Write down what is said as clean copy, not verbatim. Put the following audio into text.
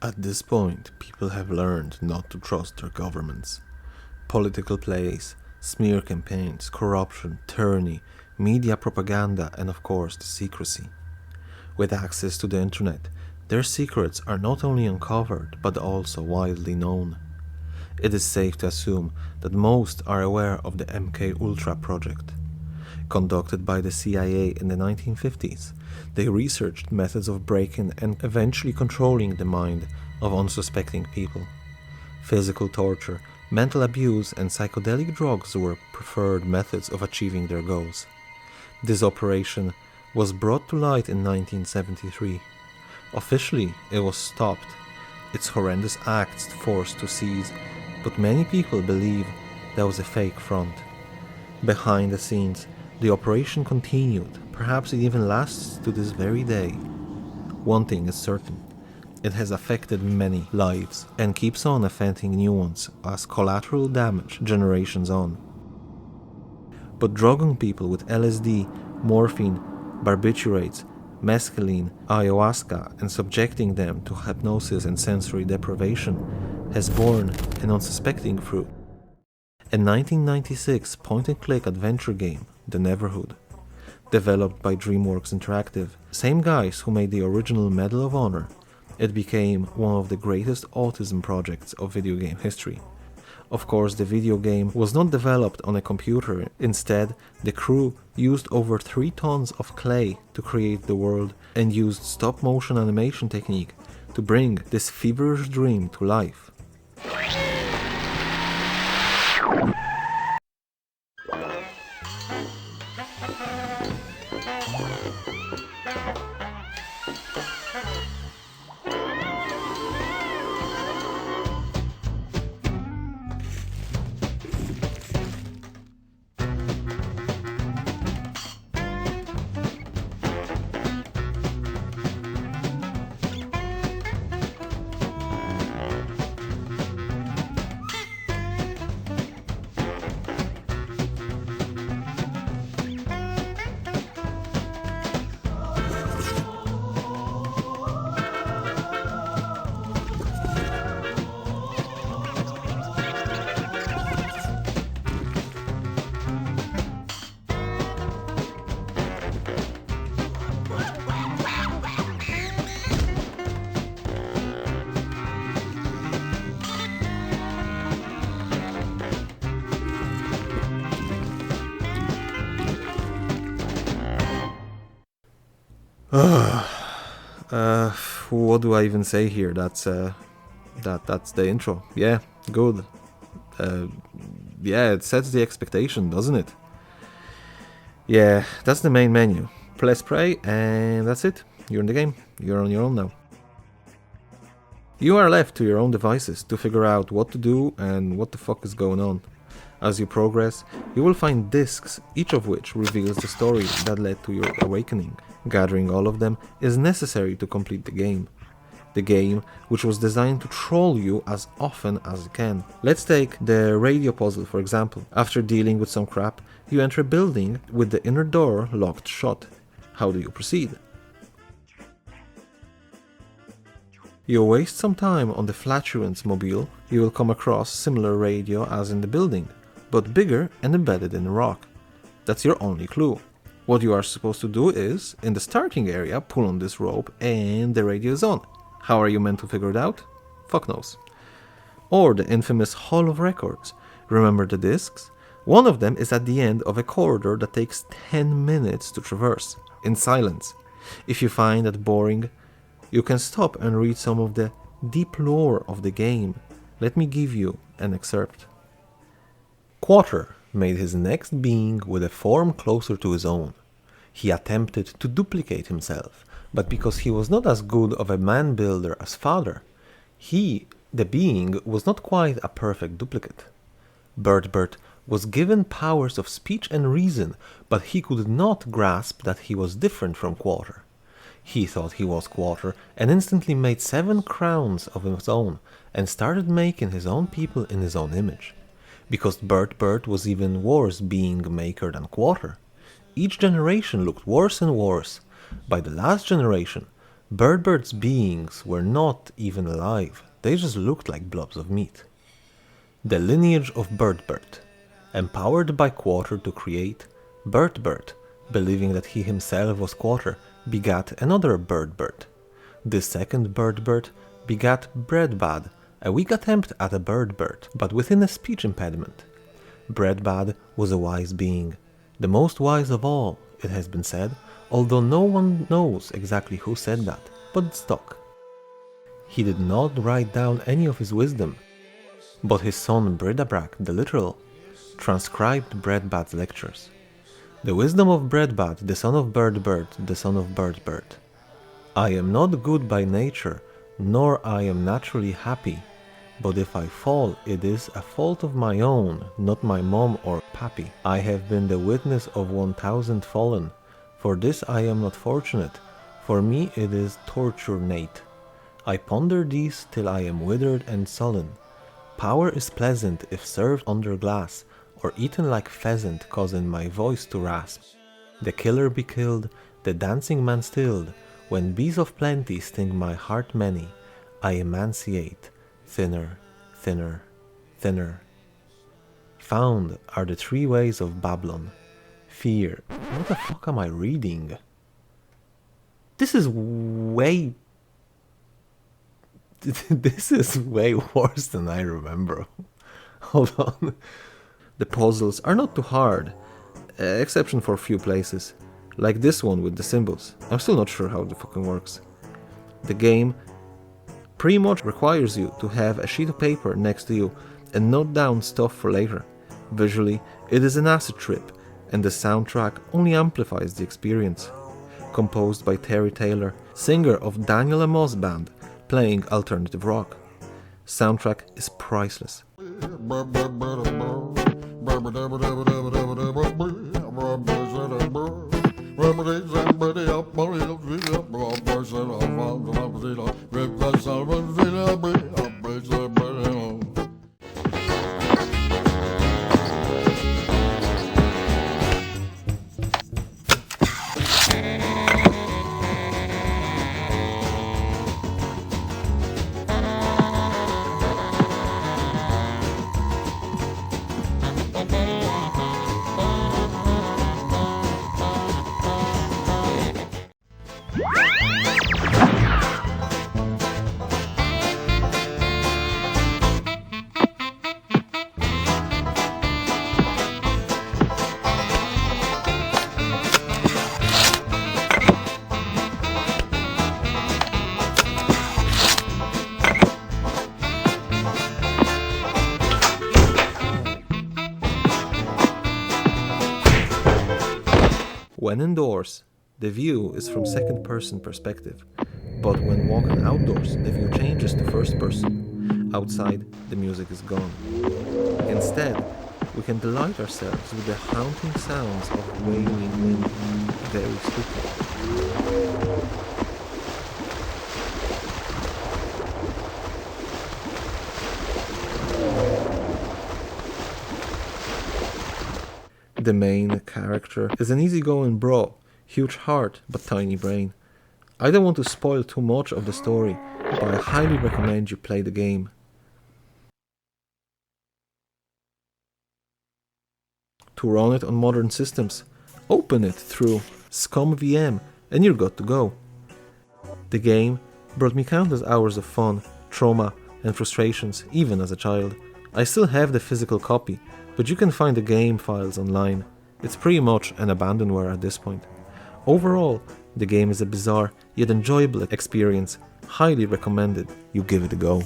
At this point, people have learned not to trust their governments. Political plays, smear campaigns, corruption, tyranny, media propaganda, and of course, the secrecy. With access to the internet, their secrets are not only uncovered but also widely known. It is safe to assume that most are aware of the MK Ultra project. Conducted by the CIA in the 1950s, they researched methods of breaking and eventually controlling the mind of unsuspecting people. Physical torture, mental abuse, and psychedelic drugs were preferred methods of achieving their goals. This operation was brought to light in 1973. Officially, it was stopped, its horrendous acts forced to cease, but many people believe that was a fake front. Behind the scenes, the operation continued, perhaps it even lasts to this very day. One thing is certain, it has affected many lives and keeps on affecting new ones as collateral damage generations on. But drugging people with LSD, morphine, barbiturates, mescaline, ayahuasca, and subjecting them to hypnosis and sensory deprivation has borne an unsuspecting fruit. A 1996 point-and-click adventure game, The Neverhood, developed by DreamWorks Interactive, same guys who made the original Medal of Honor, it became one of the greatest autism projects of video game history. Of course, the video game was not developed on a computer. Instead, the crew used over 3 tons of clay to create the world and used stop-motion animation technique to bring this feverish dream to life. What do I even say here? That's the intro. Yeah, good. Yeah, it sets the expectation, doesn't it? Yeah, that's the main menu. Press play, and that's it. You're in the game. You're on your own now. You are left to your own devices to figure out what to do and what the fuck is going on. As you progress, you will find discs, each of which reveals the story that led to your awakening. Gathering all of them is necessary to complete the game. The game, which was designed to troll you as often as it can. Let's take the radio puzzle for example. After dealing with some crap, you enter a building with the inner door locked shut. How do you proceed? You waste some time on the Flatulence Mobile. You will come across similar radio as in the building, but bigger and embedded in the rock. That's your only clue. What you are supposed to do is, in the starting area, pull on this rope and the radio is on. How are you meant to figure it out? Fuck knows. Or the infamous Hall of Records. Remember the discs? One of them is at the end of a corridor that takes 10 minutes to traverse, in silence. If you find that boring, you can stop and read some of the deep lore of the game. Let me give you an excerpt. Quarter made his next being with a form closer to his own. He attempted to duplicate himself, but because he was not as good of a man-builder as father, he, the being, was not quite a perfect duplicate. Bert was given powers of speech and reason, but he could not grasp that he was different from Quarter. He thought he was Quarter and instantly made 7 crowns of his own and started making his own people in his own image. Because Bert was even worse being maker than Quarter. Each generation looked worse and worse. By the last generation, Bird's beings were not even alive, they just looked like blobs of meat. The lineage of Bird, empowered by Quarter to create, Bird, believing that he himself was Quarter, begat another Bird. This second Bird begat Breadbad, a weak attempt at a bird, but within a speech impediment. Breadbad was a wise being, the most wise of all, it has been said, although no one knows exactly who said that, but it stuck. He did not write down any of his wisdom, but his son Bredabrac, the literal, transcribed Breadbad's lectures. The wisdom of Breadbad, the son of Bird, the son of Bird. I am not good by nature, nor I am naturally happy, but if I fall, it is a fault of my own, not my mom or pappy. I have been the witness of 1,000 fallen. For this I am not fortunate, for me it is torture nate. I ponder these till I am withered and sullen. Power is pleasant if served under glass, or eaten like pheasant, causing my voice to rasp. The killer be killed, the dancing man stilled. When bees of plenty sting my heart many, I emaciate, thinner, thinner, thinner. Found are the 3 ways of Babylon. Fear. What the fuck am I reading? This is way worse than I remember. Hold on. The puzzles are not too hard, exception for a few places, like this one with the symbols. I'm still not sure how it fucking works. The game pretty much requires you to have a sheet of paper next to you and note down stuff for later. Visually, it is an acid trip, and the soundtrack only amplifies the experience. Composed by Terry Taylor, singer of Daniel Amos Band, playing alternative rock. Soundtrack is priceless. When indoors, the view is from second-person perspective, but when walking outdoors, the view changes to first person. Outside, the music is gone. Instead, we can delight ourselves with the haunting sounds of wailing wind. Very spooky. The main character is an easygoing bro, huge heart but tiny brain. I don't want to spoil too much of the story, but I highly recommend you play the game. To run it on modern systems, open it through ScumVM and you're good to go. The game brought me countless hours of fun, trauma and frustrations even as a child. I still have the physical copy, but you can find the game files online. It's pretty much an abandonware at this point. Overall, the game is a bizarre yet enjoyable experience. Highly recommended you give it a go.